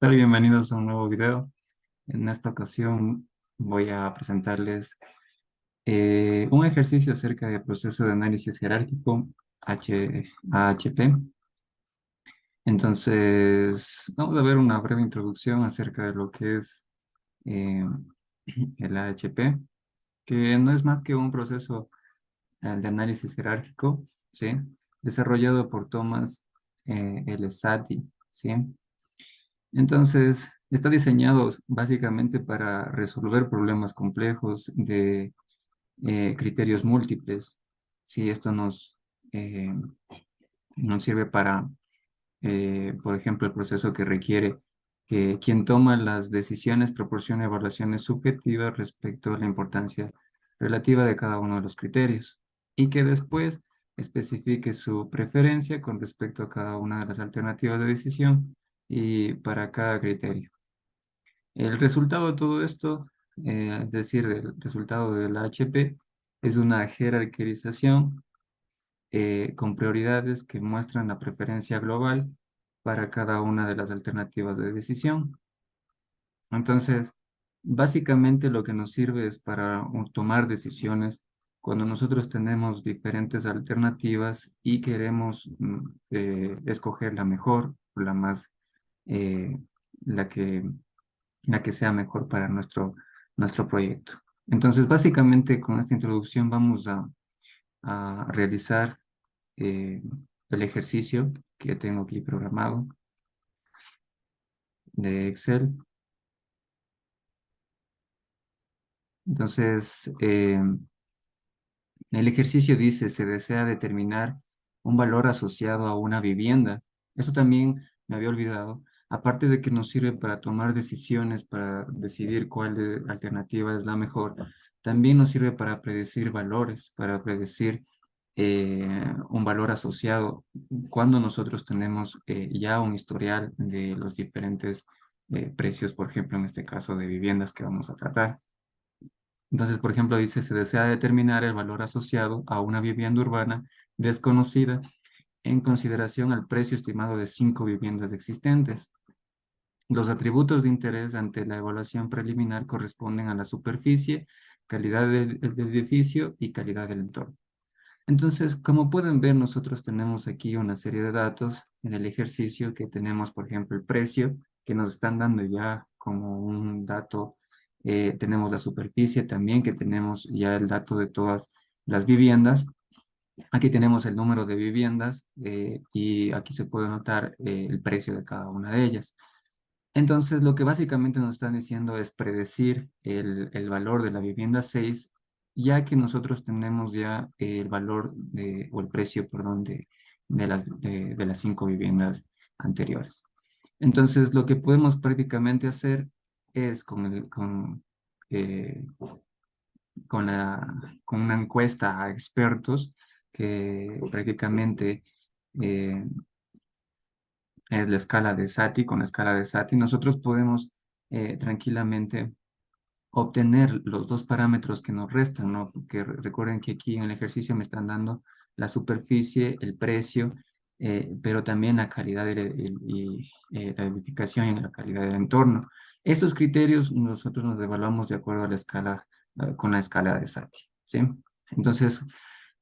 Hola, bienvenidos a un nuevo video. En esta ocasión voy a presentarles un ejercicio acerca del proceso de análisis jerárquico AHP. Entonces, vamos a ver una breve introducción acerca de lo que es eh, el AHP, que no es más que un proceso de análisis jerárquico, ¿sí? Desarrollado por Thomas Elesati, ¿sí? Entonces, está diseñado básicamente para resolver problemas complejos de criterios múltiples. Si esto eh, nos sirve para, por ejemplo, el proceso que requiere que quien toma las decisiones proporcione evaluaciones subjetivas respecto a la importancia relativa de cada uno de los criterios y que después especifique su preferencia con respecto a cada una de las alternativas de decisión y para cada criterio. El resultado de todo esto, es decir, el resultado del HP, es una jerarquización con prioridades que muestran la preferencia global para cada una de las alternativas de decisión. Entonces, básicamente lo que nos sirve es para tomar decisiones cuando nosotros tenemos diferentes alternativas y queremos escoger la mejor, eh, la que la que sea mejor para nuestro proyecto. Entonces, básicamente con esta introducción vamos a realizar eh, el ejercicio que tengo aquí programado de Excel. Entonces, el ejercicio dice, se desea determinar un valor asociado a una vivienda. Eso también me había olvidado. Aparte de que nos sirve para tomar decisiones, para decidir cuál alternativa es la mejor, también nos sirve para predecir valores, para predecir un valor asociado cuando nosotros tenemos ya un historial de los diferentes precios, por ejemplo, en este caso de viviendas que vamos a tratar. Entonces, por ejemplo, dice, se desea determinar el valor asociado a una vivienda urbana desconocida en consideración al precio estimado de 5 viviendas existentes. Los atributos de interés ante la evaluación preliminar corresponden a la superficie, calidad del edificio y calidad del entorno. Entonces, como pueden ver, nosotros tenemos aquí una serie de datos en el ejercicio que tenemos, por ejemplo, el precio, que nos están dando ya como un dato. Tenemos la superficie también, que tenemos ya el dato de todas las viviendas. Aquí tenemos el número de viviendas y aquí se puede notar el precio de cada una de ellas. Entonces, lo que básicamente nos están diciendo es predecir el valor de la vivienda 6, ya que nosotros tenemos ya el valor o el precio, perdón, de las 5 viviendas anteriores. Entonces, lo que podemos prácticamente hacer es eh, con una encuesta a expertos que prácticamente eh, es la escala de Sati. Con la escala de Sati nosotros podemos tranquilamente obtener los dos parámetros que nos restan, ¿no? Porque recuerden que aquí en el ejercicio me están dando la superficie, el precio, pero también la calidad y la edificación y la calidad del entorno. Estos criterios nosotros nos evaluamos de acuerdo a la escala, con la escala de Sati, ¿sí? Entonces,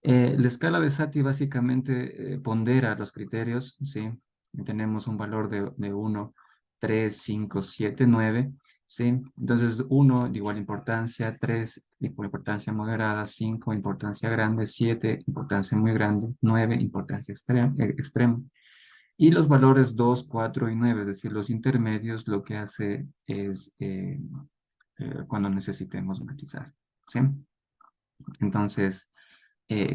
la escala de Sati básicamente pondera los criterios, ¿sí? Tenemos un valor de 1, 3, 5, 7, 9, ¿sí? Entonces 1 de igual importancia, 3 de igual importancia moderada, 5 importancia grande, 7 importancia muy grande, 9 importancia extrema. Y los valores 2, 4 y 9, es decir, los intermedios, lo que hace es cuando necesitemos matizar, ¿sí? Entonces,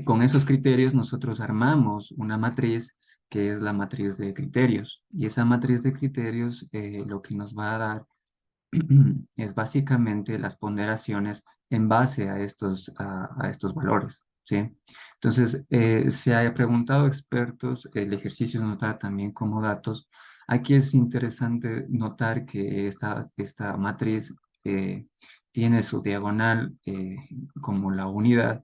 con esos criterios nosotros armamos una matriz que es la matriz de criterios. Y esa matriz de criterios lo que nos va a dar es básicamente las ponderaciones en base a estos valores, ¿sí? Entonces, se ha preguntado a expertos, el ejercicio se nota también como datos. Aquí es interesante notar que esta matriz tiene su diagonal como la unidad,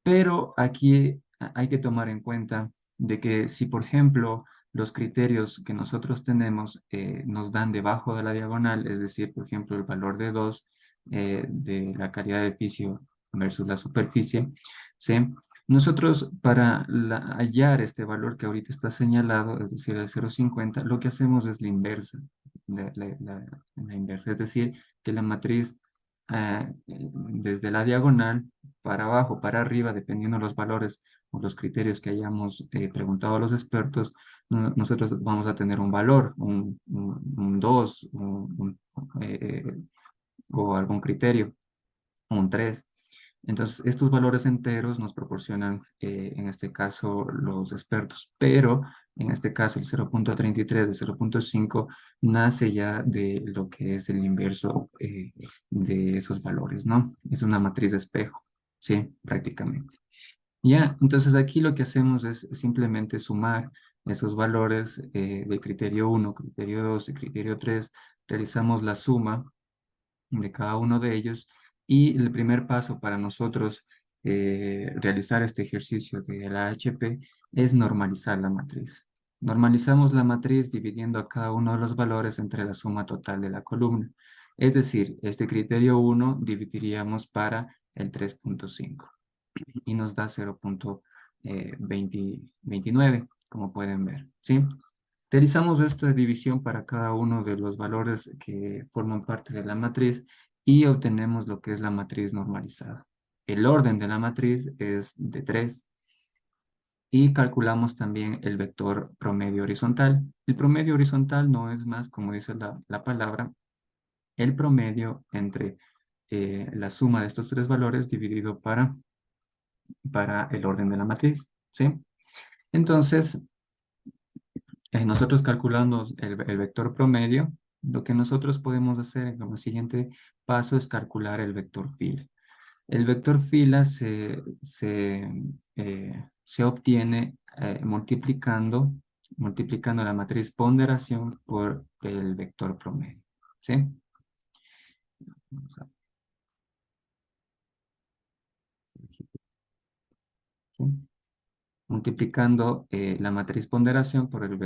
pero aquí hay que tomar en cuenta de que si, por ejemplo, los criterios que nosotros tenemos nos dan debajo de la diagonal, es decir, por ejemplo, el valor de 2 de la calidad de edificio versus la superficie, ¿sí? Nosotros para hallar este valor que ahorita está señalado, es decir, el 0,50, lo que hacemos es la inversa, la inversa, es decir, que la matriz desde la diagonal para abajo, para arriba, dependiendo de los valores o los criterios que hayamos preguntado a los expertos, nosotros vamos a tener un valor, un 2, o algún criterio, un 3. Entonces, estos valores enteros nos proporcionan, en este caso, los expertos, pero en este caso el 0,33 de 0,5 nace ya de lo que es el inverso de esos valores, ¿no? Es una matriz de espejo, ¿sí? Prácticamente. Ya, entonces aquí lo que hacemos es simplemente sumar esos valores de criterio 1, criterio 2 y criterio 3, realizamos la suma de cada uno de ellos. Y el primer paso para nosotros realizar este ejercicio de la HP es normalizar la matriz. Normalizamos la matriz dividiendo a cada uno de los valores entre la suma total de la columna. Es decir, este criterio 1 dividiríamos para el 3,5 y nos da 0,29, como pueden ver, ¿sí? Realizamos esta división para cada uno de los valores que forman parte de la matriz y obtenemos lo que es la matriz normalizada. El orden de la matriz es de 3 y calculamos también el vector promedio horizontal. El promedio horizontal no es más, como dice la palabra, el promedio entre la suma de estos tres valores dividido para el orden de la matriz, ¿sí? Entonces, nosotros calculando el vector promedio, lo que nosotros podemos hacer como siguiente paso es calcular el vector fila. El vector fila se obtiene multiplicando la matriz ponderación por el vector promedio, ¿sí? Vamos a- ¿sí? Multiplicando la matriz ponderación por el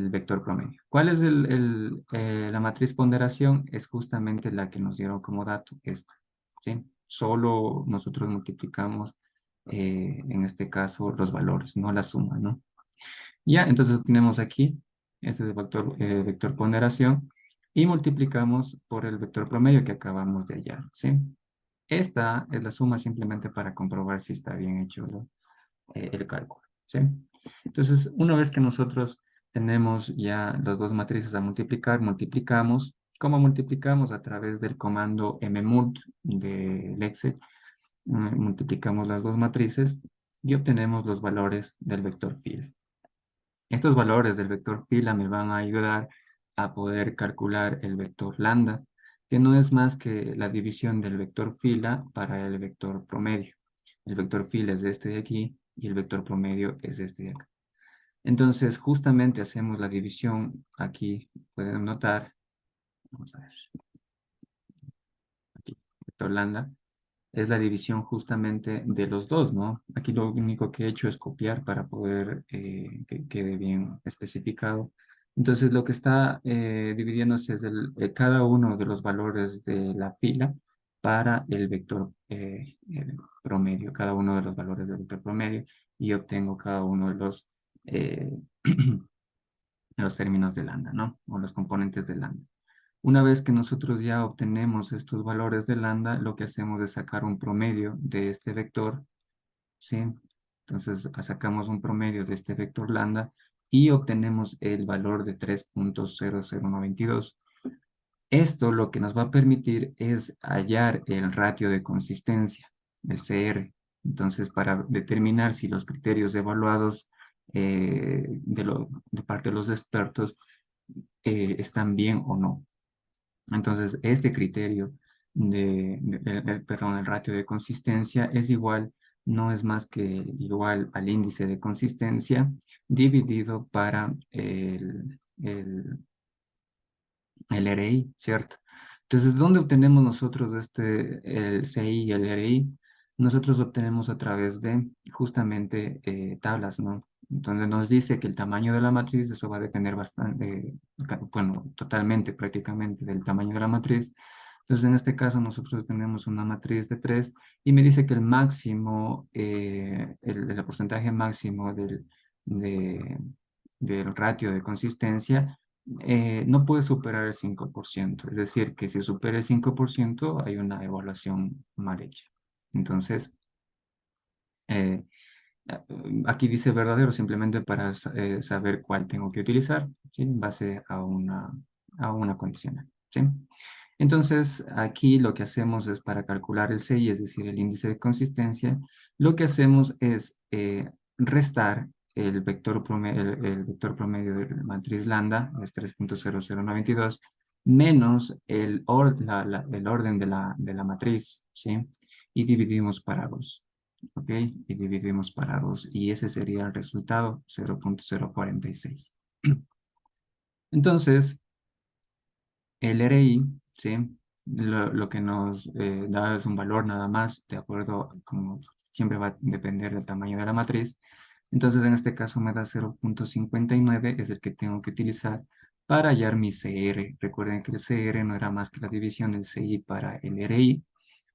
vector promedio. ¿Cuál es la matriz ponderación? Es justamente la que nos dieron como dato, esta, ¿sí? Solo nosotros multiplicamos, en este caso, los valores, no la suma, ¿no? Ya, entonces tenemos aquí, este es el vector ponderación, y multiplicamos por el vector promedio que acabamos de hallar, ¿sí? Esta es la suma simplemente para comprobar si está bien hecho el cálculo, ¿sí? Entonces, una vez que nosotros tenemos ya las dos matrices a multiplicar, multiplicamos. ¿Cómo multiplicamos? A través del comando mmult del Excel. Multiplicamos las dos matrices y obtenemos los valores del vector fila. Estos valores del vector fila me van a ayudar a poder calcular el vector lambda, que no es más que la división del vector fila para el vector promedio. El vector fila es este de aquí y el vector promedio es este de acá. Entonces, justamente hacemos la división aquí, pueden notar, vamos a ver, aquí, vector lambda, es la división justamente de los dos, ¿no? Aquí lo único que he hecho es copiar para poder que quede bien especificado. Entonces, lo que está dividiéndose es cada uno de los valores de la fila para el vector promedio, cada uno de los valores del vector promedio, y obtengo cada uno de eh, los términos de lambda, ¿no? O los componentes de lambda. Una vez que nosotros ya obtenemos estos valores de lambda, lo que hacemos es sacar un promedio de este vector, ¿sí? Entonces sacamos un promedio de este vector lambda y obtenemos el valor de 3,0092. Esto lo que nos va a permitir es hallar el ratio de consistencia, el CR. Entonces, para determinar si los criterios evaluados de parte de los expertos están bien o no. Entonces, este criterio perdón, el ratio de consistencia es igual, no es más que igual al índice de consistencia dividido para el RI, ¿cierto? Entonces, ¿dónde obtenemos nosotros el CI y el RI? Nosotros obtenemos a través de justamente tablas, ¿no? donde nos dice que el tamaño de la matriz, eso va a depender bastante, bueno, totalmente, prácticamente del tamaño de la matriz. Entonces, en este caso, nosotros tenemos una matriz de 3 y me dice que el máximo, el porcentaje máximo de, del ratio de consistencia no puede superar el 5%. Es decir, que si supera el 5% hay una evaluación mal hecha. Entonces, eh, aquí dice verdadero simplemente para saber cuál tengo que utilizar, ¿sí? En base a una condicional, ¿sí? Entonces, aquí lo que hacemos es para calcular el CI, es decir, el índice de consistencia, lo que hacemos es restar el vector promedio de la matriz lambda, es 3.00922, menos el orden de la matriz, ¿sí? Y dividimos para 2. ¿Ok? Y dividimos para 2 y ese sería el resultado, 0.046. Entonces, el RI, ¿sí? Lo que nos da es un valor nada más, de acuerdo, como siempre va a depender del tamaño de la matriz. Entonces, en este caso me da 0.59, es el que tengo que utilizar para hallar mi CR. Recuerden que el CR no era más que la división del CI para el RI.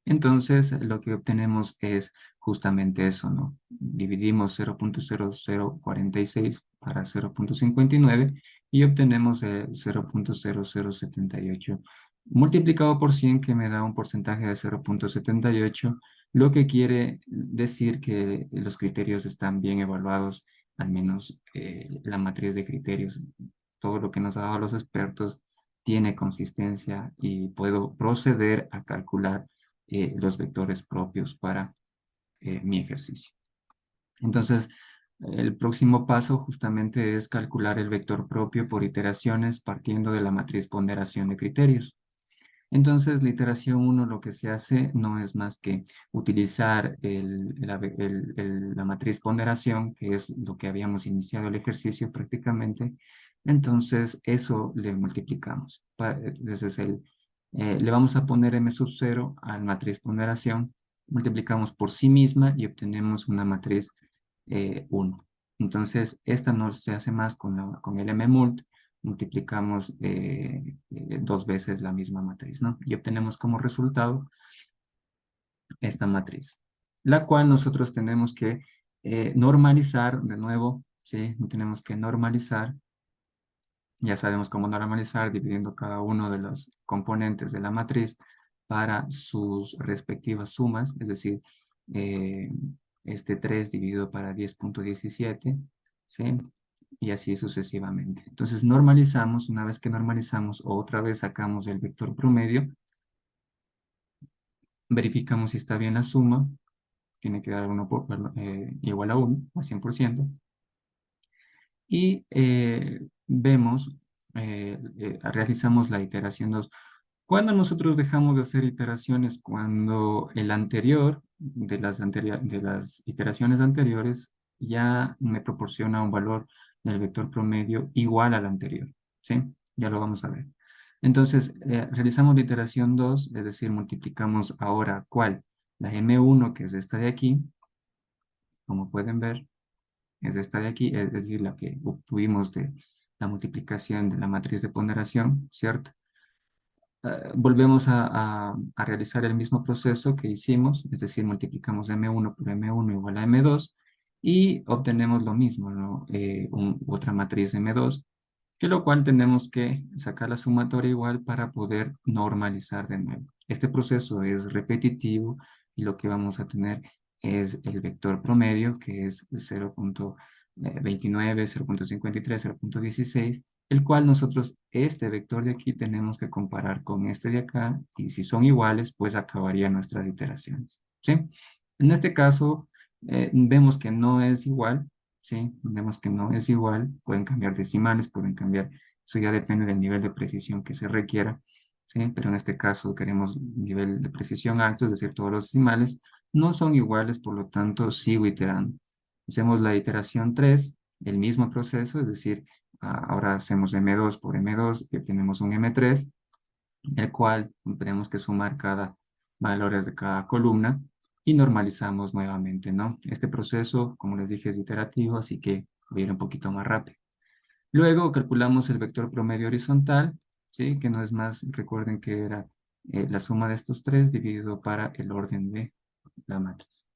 Entonces, lo que obtenemos es justamente eso, ¿no? Dividimos 0.0046 para 0.59 y obtenemos 0.0078 multiplicado por 100, que me da un porcentaje de 0.78, lo que quiere decir que los criterios están bien evaluados, al menos la matriz de criterios. Todo lo que nos ha dado los expertos tiene consistencia y puedo proceder a calcular los vectores propios para mi ejercicio. Entonces, el próximo paso justamente es calcular el vector propio por iteraciones partiendo de la matriz ponderación de criterios. Entonces, la iteración 1 lo que se hace no es más que utilizar la matriz ponderación, que es lo que habíamos iniciado el ejercicio prácticamente. Entonces, eso le multiplicamos. Entonces, le vamos a poner m sub 0 a la matriz ponderación, multiplicamos por sí misma y obtenemos una matriz 1. Entonces, esta no se hace más con el mmult, multiplicamos dos veces la misma matriz, ¿no? Y obtenemos como resultado esta matriz, la cual nosotros tenemos que normalizar de nuevo, ¿sí? Tenemos que normalizar, ya sabemos cómo normalizar dividiendo cada uno de los componentes de la matriz para sus respectivas sumas, es decir, eh, este 3 dividido para 10.17, ¿sí? Y así sucesivamente. Entonces normalizamos, una vez que normalizamos, otra vez sacamos el vector promedio, verificamos si está bien la suma, tiene que dar igual a 1, a 100%, y vemos, realizamos la iteración 2. ¿Cuándo nosotros dejamos de hacer iteraciones? Cuando el anterior de las iteraciones anteriores ya me proporciona un valor del vector promedio igual al anterior, ¿sí? Ya lo vamos a ver. Entonces, realizamos la iteración 2, es decir, multiplicamos ahora, ¿cuál? La M1, que es esta de aquí, como pueden ver, es esta de aquí, es decir, la que obtuvimos de la multiplicación de la matriz de ponderación, ¿cierto? Volvemos a realizar el mismo proceso que hicimos, es decir, multiplicamos M1 por M1 igual a M2 y obtenemos lo mismo, ¿no? Otra matriz M2, que lo cual tenemos que sacar la sumatoria igual para poder normalizar de nuevo. Este proceso es repetitivo y lo que vamos a tener es el vector promedio, que es 0.29, 0.53, 0.16, el cual nosotros, este vector de aquí, tenemos que comparar con este de acá, y si son iguales, pues acabarían nuestras iteraciones, ¿sí? En este caso, vemos que no es igual, ¿sí? Vemos que no es igual, pueden cambiar decimales, pueden cambiar, eso ya depende del nivel de precisión que se requiera, ¿sí? Pero en este caso queremos un nivel de precisión alto, es decir, todos los decimales no son iguales, por lo tanto sigo iterando. Hacemos la iteración 3, el mismo proceso, es decir, ahora hacemos M2 por M2 y obtenemos un M3, el cual tenemos que sumar cada valores de cada columna y normalizamos nuevamente, ¿no? Este proceso, como les dije, es iterativo, así que Voy a ir un poquito más rápido. Luego calculamos el vector promedio horizontal, ¿sí? Que no es más, recuerden que era la suma de estos tres dividido para el orden de la matriz.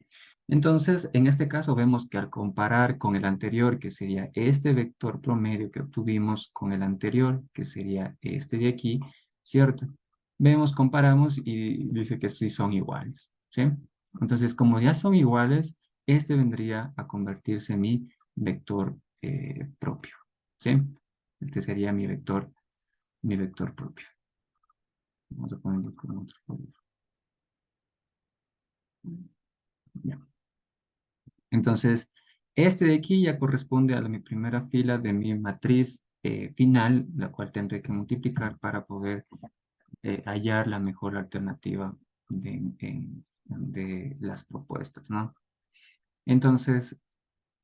Entonces, en este caso vemos que al comparar con el anterior, que sería este vector promedio que obtuvimos con el anterior, que sería este de aquí, ¿cierto? Vemos, comparamos y dice que sí son iguales, ¿sí? Entonces, como ya son iguales, este vendría a convertirse en mi vector propio, ¿sí? Este sería mi vector propio. Vamos a ponerlo con otro color. Ya. Entonces, este de aquí ya corresponde a mi primera fila de mi matriz final, la cual tendré que multiplicar para poder hallar la mejor alternativa de las propuestas, ¿no? Entonces,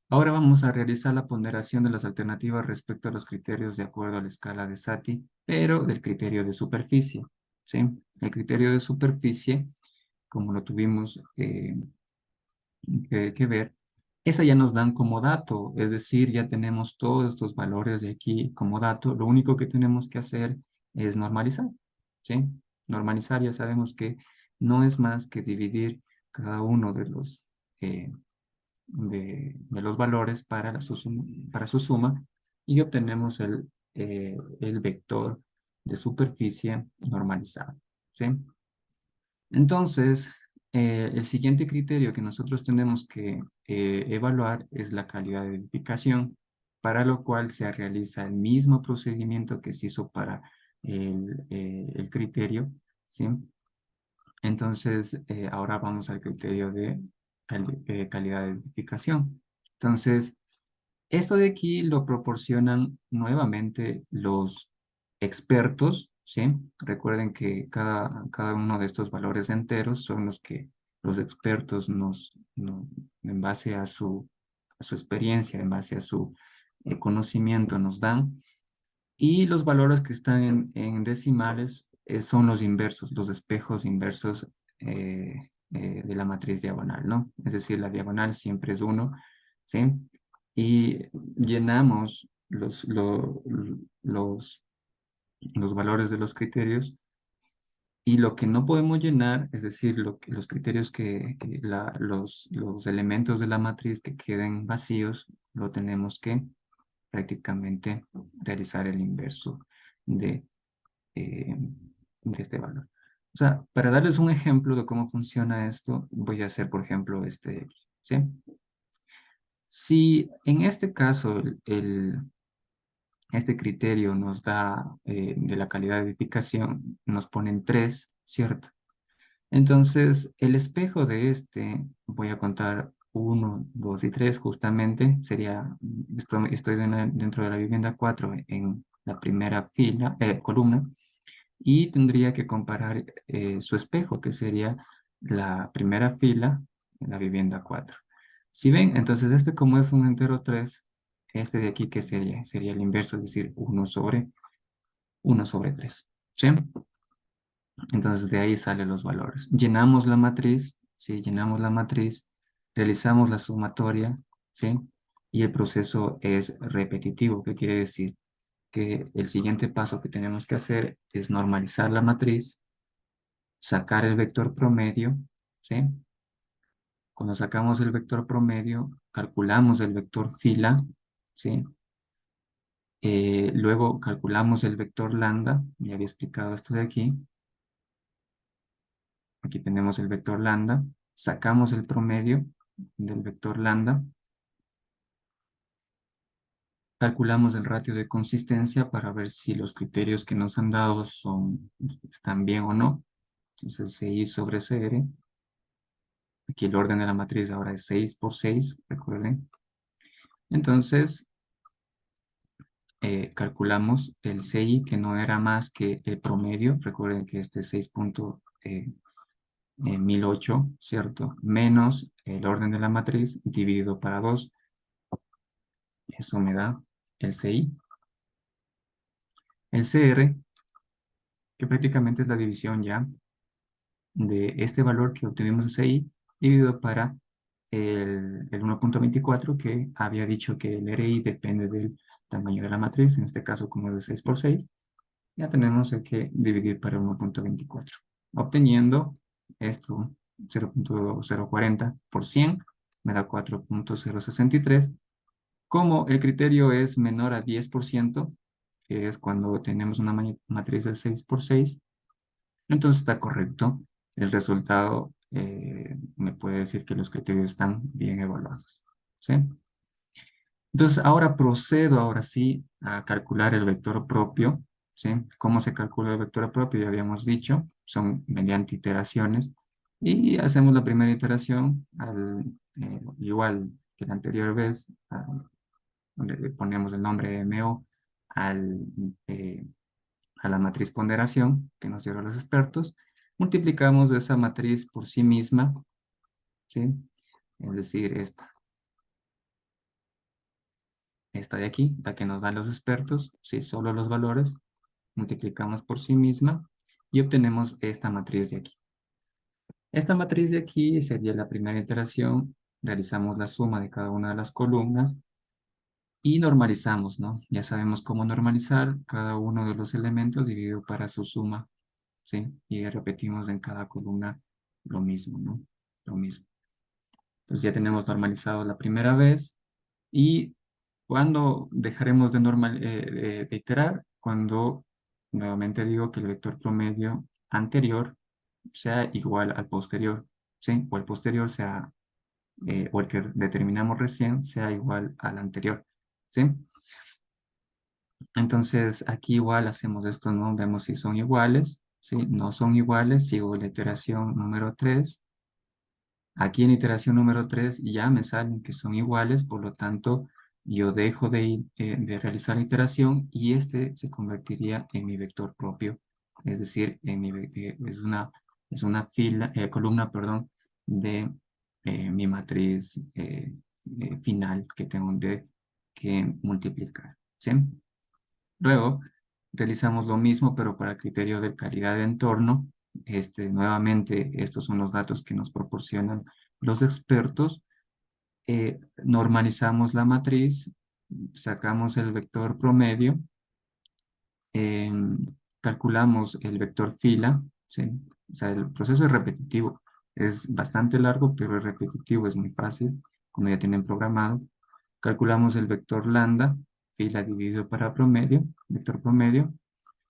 ahora vamos a realizar la ponderación de las alternativas respecto a los criterios de acuerdo a la escala de Satie, pero del criterio de superficie, ¿sí? El criterio de superficie, como lo tuvimos que ver, esa ya nos dan como dato, es decir, ya tenemos todos estos valores de aquí como dato, lo único que tenemos que hacer es normalizar, ¿sí? Normalizar ya sabemos que no es más que dividir cada uno eh, de los valores para su suma y obtenemos el vector de superficie normalizado, ¿sí? Entonces, el siguiente criterio que nosotros tenemos que evaluar es la calidad de edificación, para lo cual se realiza el mismo procedimiento que se hizo para el criterio, ¿sí? Entonces, ahora vamos al criterio de calidad de edificación. Entonces, esto de aquí lo proporcionan nuevamente los expertos, ¿sí? Recuerden que cada uno de estos valores enteros son los que los expertos en base a su experiencia, en base a su conocimiento nos dan. Y los valores que están en decimales son los inversos, los espejos inversos de la matriz diagonal, ¿no? Es decir, la diagonal siempre es 1, ¿sí? Y llenamos los valores de los criterios y lo que no podemos llenar, es decir, los criterios los elementos de la matriz que queden vacíos, lo tenemos que prácticamente realizar el inverso de, eh, de este valor. O sea, para darles un ejemplo de cómo funciona esto, voy a hacer, por ejemplo, este de aquí, ¿sí? Si en este caso este criterio nos da de la calidad de edificación, nos ponen 3, ¿cierto? Entonces, el espejo de este, voy a contar 1, 2 y 3 justamente, sería, estoy dentro de la vivienda 4 en la primera fila, columna, y tendría que comparar su espejo, que sería la primera fila en la vivienda 4. Si ven, entonces este como es un entero 3, este de aquí, ¿qué sería? Sería el inverso, es decir, uno sobre 3. ¿Sí? Entonces de ahí salen los valores. Llenamos la matriz, ¿sí? Llenamos la matriz, realizamos la sumatoria, ¿sí? Y el proceso es repetitivo, ¿qué quiere decir? Que el siguiente paso que tenemos que hacer es normalizar la matriz, sacar el vector promedio, ¿sí? Cuando sacamos el vector promedio, calculamos el vector fila, ¿sí? Luego calculamos el vector lambda, ya había explicado esto de aquí. Aquí tenemos el vector lambda, sacamos el promedio del vector lambda, calculamos el ratio de consistencia para ver si los criterios que nos han dado están bien o no. Entonces, CI sobre CR. Aquí el orden de la matriz ahora es 6 por 6, recuerden. Entonces, calculamos el CI, que no era más que el promedio. Recuerden que este es 6.1008, ¿cierto? Menos el orden de la matriz dividido para 2. Eso me da el CI. El CR, que prácticamente es la división ya de este valor que obtuvimos de CI, dividido para el 1.24 que había dicho que el RI depende del tamaño de la matriz, en este caso como es de 6 por 6, ya tenemos que dividir para 1.24, obteniendo esto 0.040 por 100, me da 4.063. Como el criterio es menor a 10%, que es cuando tenemos una matriz de 6 por 6, entonces está correcto. El resultado me puede decir que los criterios están bien evaluados. ¿Sí? Entonces ahora procedo, ahora sí, a calcular el vector propio. ¿Sí? ¿Cómo se calcula el vector propio? Ya habíamos dicho, son mediante iteraciones. Y hacemos la primera iteración igual que la anterior vez, donde le ponemos el nombre de MO al, eh, a la matriz ponderación que nos dieron los expertos, multiplicamos esa matriz por sí misma, ¿sí? Es decir, esta de aquí, la que nos dan los expertos, ¿sí? Solo los valores, multiplicamos por sí misma y obtenemos esta matriz de aquí. Esta matriz de aquí sería la primera iteración, realizamos la suma de cada una de las columnas y normalizamos, ¿no? Ya sabemos cómo normalizar cada uno de los elementos dividido para su suma, ¿sí? Y repetimos en cada columna lo mismo, ¿no? Lo mismo. Entonces ya tenemos normalizado la primera vez y cuando dejaremos de iterar, cuando nuevamente digo que el vector promedio anterior sea igual al posterior, ¿sí? O el posterior sea, o el que determinamos recién sea igual al anterior, ¿sí? Entonces aquí igual hacemos esto, ¿no? Vemos si son iguales, ¿sí? No son iguales, sigo la iteración número 3. Aquí en iteración número 3 ya me salen que son iguales, por lo tanto yo dejo de realizar la iteración y este se convertiría en mi vector propio, es decir, es una columna, perdón, de mi matriz final que tengo que multiplicar, ¿sí? Luego, realizamos lo mismo, pero para criterio de calidad de entorno. Nuevamente, estos son los datos que nos proporcionan los expertos. Normalizamos la matriz, sacamos el vector promedio, calculamos el vector fila, ¿sí? O sea, el proceso es repetitivo. Es bastante largo, pero es repetitivo, es muy fácil, cuando ya tienen programado. Calculamos el vector lambda, fila dividido para promedio, vector promedio.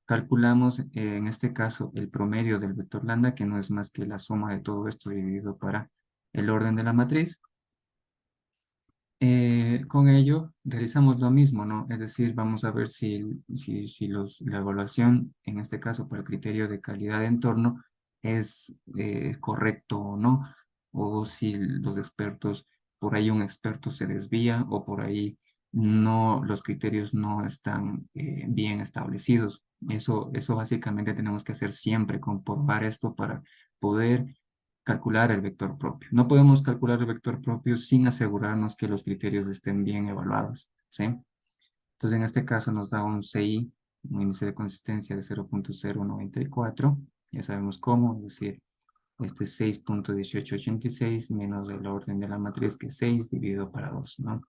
Calculamos en este caso el promedio del vector lambda, que no es más que la suma de todo esto dividido para el orden de la matriz. Con ello realizamos lo mismo, ¿no? Es decir, vamos a ver si la evaluación, en este caso por el criterio de calidad de entorno, es correcto o no, o si los expertos, por ahí un experto se desvía o por ahí no, los criterios no están bien establecidos. Eso básicamente tenemos que hacer siempre, comprobar esto para poder calcular el vector propio. No podemos calcular el vector propio sin asegurarnos que los criterios estén bien evaluados, ¿sí? Entonces, en este caso nos da un CI, un índice de consistencia de 0.094. Ya sabemos cómo, es decir, este es 6.1886 menos el orden de la matriz, que es 6 dividido para 2, ¿no?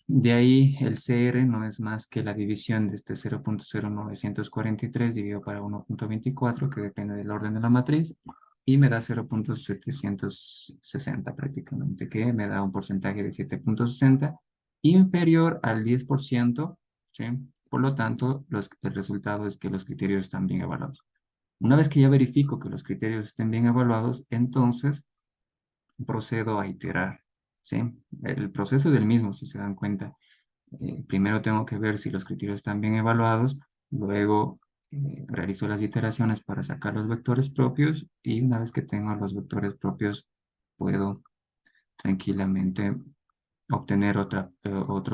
De ahí el CR no es más que la división de este 0.0943 dividido para 1.24, que depende del orden de la matriz, y me da 0.760 prácticamente, que me da un porcentaje de 7.60 inferior al 10%, ¿sí? Por lo tanto, el resultado es que los criterios están bien evaluados. Una vez que ya verifico que los criterios estén bien evaluados, entonces procedo a iterar, ¿sí? El proceso es el mismo, si se dan cuenta. Primero tengo que ver si los criterios están bien evaluados, luego realizo las iteraciones para sacar los vectores propios y una vez que tengo los vectores propios, puedo tranquilamente obtener otra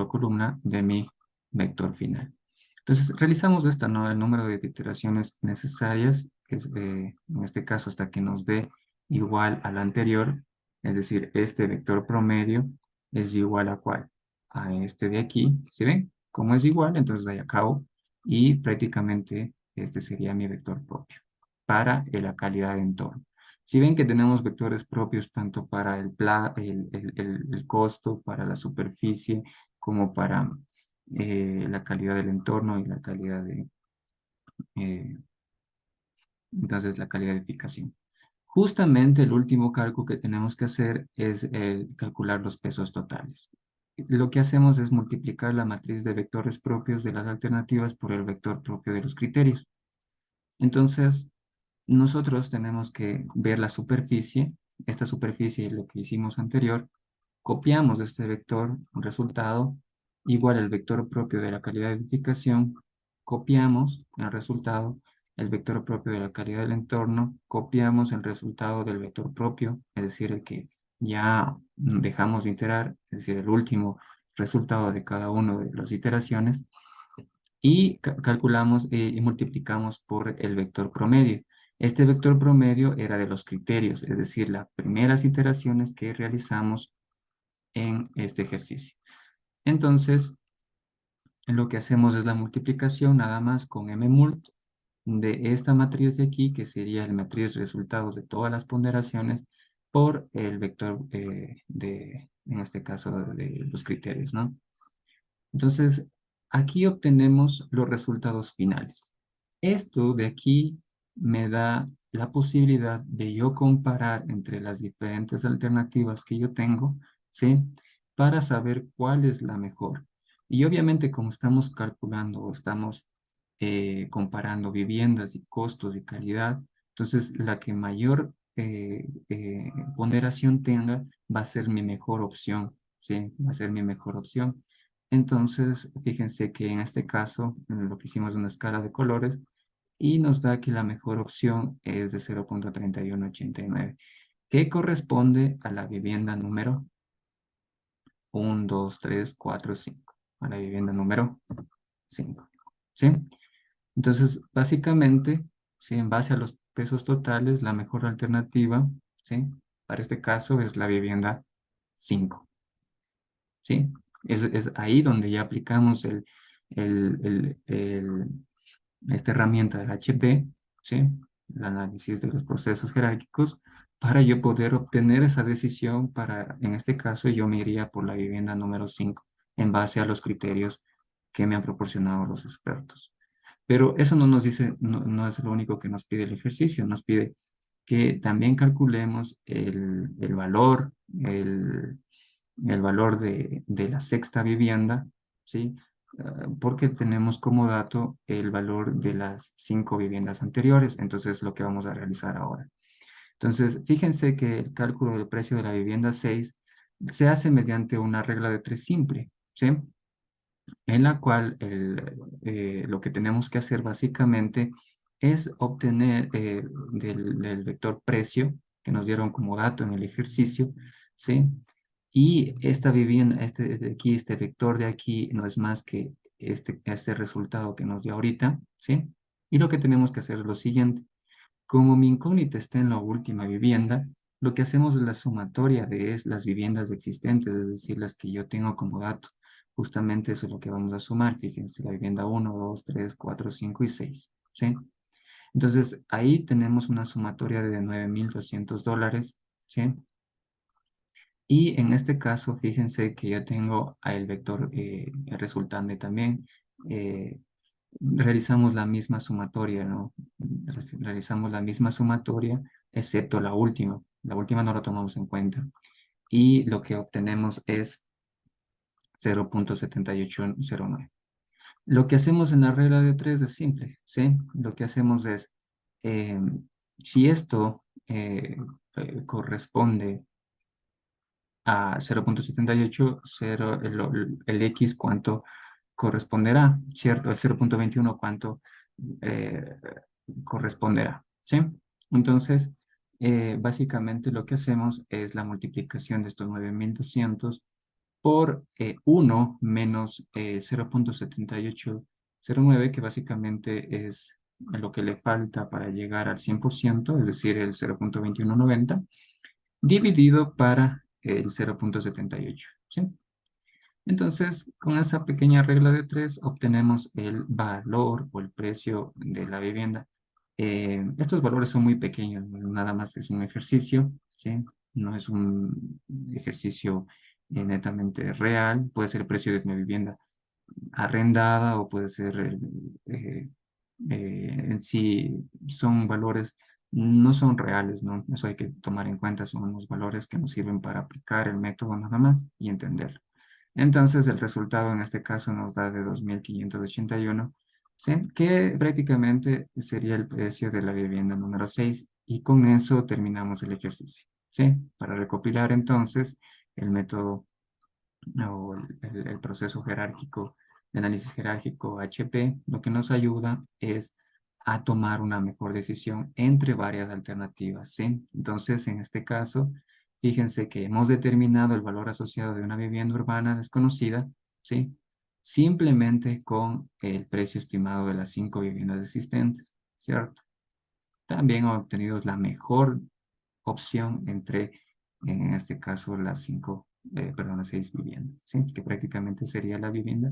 columna de mi vector final. Entonces, realizamos esta, ¿no? El número de iteraciones necesarias, que es, en este caso, hasta que nos dé igual al anterior, es decir, este vector promedio es igual a ¿cuál? A este de aquí, ¿sí ven? Como es igual, entonces ahí acabo y prácticamente este sería mi vector propio para la calidad de entorno. Si ven que tenemos vectores propios tanto para el costo, para la superficie, como para la calidad del entorno y la calidad eh, entonces la calidad de edificación. Justamente el último cálculo que tenemos que hacer es calcular los pesos totales. Lo que hacemos es multiplicar la matriz de vectores propios de las alternativas por el vector propio de los criterios. Entonces, nosotros tenemos que ver la superficie, esta superficie, lo que hicimos anterior, copiamos este vector, un resultado, igual el vector propio de la calidad de edificación, copiamos el resultado, el vector propio de la calidad del entorno, copiamos el resultado del vector propio, es decir, el que ya dejamos de iterar, es decir, el último resultado de cada una de las iteraciones, y calculamos y multiplicamos por el vector promedio. Este vector promedio era de los criterios, es decir, las primeras iteraciones que realizamos en este ejercicio. Entonces, lo que hacemos es la multiplicación nada más con mmult de esta matriz de aquí, que sería el matriz resultados de todas las ponderaciones, por el vector en este caso, de los criterios, ¿no? Entonces, aquí obtenemos los resultados finales. Esto de aquí me da la posibilidad de yo comparar entre las diferentes alternativas que yo tengo, ¿sí? Para saber cuál es la mejor. Y obviamente como estamos calculando o estamos comparando viviendas y costos y calidad, entonces la que mayor ponderación tenga va a ser mi mejor opción, ¿sí? Va a ser mi mejor opción. Entonces, fíjense que en este caso, lo que hicimos es una escala de colores y nos da que la mejor opción es de 0.3189, que corresponde a la vivienda número 1, 2, 3, 4, 5, a la vivienda número 5, ¿sí? Entonces, básicamente, ¿sí? En base a los pesos totales, la mejor alternativa, ¿sí? Para este caso es la vivienda 5. ¿Sí? Es ahí donde ya aplicamos el, el, el- esta herramienta del HP, ¿sí? El análisis de los procesos jerárquicos, para yo poder obtener esa decisión para, en este caso, yo me iría por la vivienda número 5 en base a los criterios que me han proporcionado los expertos. Pero eso no nos dice, no es lo único que nos pide el ejercicio, nos pide que también calculemos el valor, el valor de la sexta vivienda, ¿sí? Porque tenemos como dato el valor de las 5 viviendas anteriores, entonces lo que vamos a realizar ahora. Entonces, fíjense que el cálculo del precio de la vivienda 6 se hace mediante una regla de 3 simple, ¿sí? En la cual lo que tenemos que hacer básicamente es obtener del vector precio que nos dieron como dato en el ejercicio, ¿sí? Y esta vivienda, de aquí, este vector de aquí, no es más que este resultado que nos dio ahorita, ¿sí? Y lo que tenemos que hacer es lo siguiente. Como mi incógnita está en la última vivienda, lo que hacemos es la sumatoria de las viviendas existentes, es decir, las que yo tengo como dato. Justamente eso es lo que vamos a sumar. Fíjense, la vivienda 1, 2, 3, 4, 5 y 6. ¿Sí? Entonces, ahí tenemos una sumatoria de $9,200. ¿Sí? Y en este caso, fíjense que yo tengo a el vector resultante también. eh, Realizamos la misma sumatoria, ¿no? Realizamos la misma sumatoria, excepto la última. La última no la tomamos en cuenta. Y lo que obtenemos es 0.7809. Lo que hacemos en la regla de 3 es simple, ¿sí? Lo que hacemos es, eh, si esto corresponde a 0.78, el X cuánto corresponderá, ¿cierto? El 0.21 cuánto eh, corresponderá, ¿sí? Entonces, básicamente lo que hacemos es la multiplicación de estos 9,200 por 1 menos 0.7809, que básicamente es lo que le falta para llegar al 100%, es decir, el 0.2190, dividido para el 0.78, ¿sí? Entonces, con esa pequeña regla de 3 obtenemos el valor o el precio de la vivienda Estos valores son muy pequeños, ¿no? Nada más es un ejercicio, ¿sí? No es un ejercicio netamente real, puede ser el precio de una vivienda arrendada o puede ser en sí, son valores, no son reales, ¿no? Eso hay que tomar en cuenta, son unos valores que nos sirven para aplicar el método nada más y entenderlo. Entonces, el resultado en este caso nos da de 2.581, ¿sí? Que prácticamente sería el precio de la vivienda número 6 y con eso terminamos el ejercicio, ¿sí? Para recopilar entonces el método o el proceso jerárquico de análisis jerárquico HP, lo que nos ayuda es a tomar una mejor decisión entre varias alternativas, ¿sí? Entonces, en este caso, fíjense que hemos determinado el valor asociado de una vivienda urbana desconocida, ¿sí? Simplemente con el precio estimado de las 5 viviendas existentes, ¿cierto? También obtenido la mejor opción entre, en este caso, las 5, perdón, las 6 viviendas, ¿sí? Que prácticamente sería la vivienda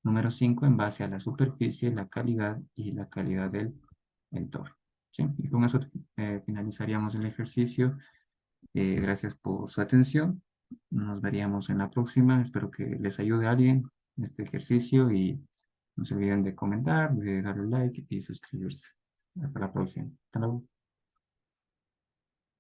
número 5 en base a la superficie, la calidad y la calidad del entorno, ¿sí? Y con eso finalizaríamos el ejercicio. Gracias por su atención. Nos veríamos en la próxima. Espero que les ayude a alguien este ejercicio y no se olviden de comentar, de darle like y suscribirse. Hasta la próxima. Hasta luego.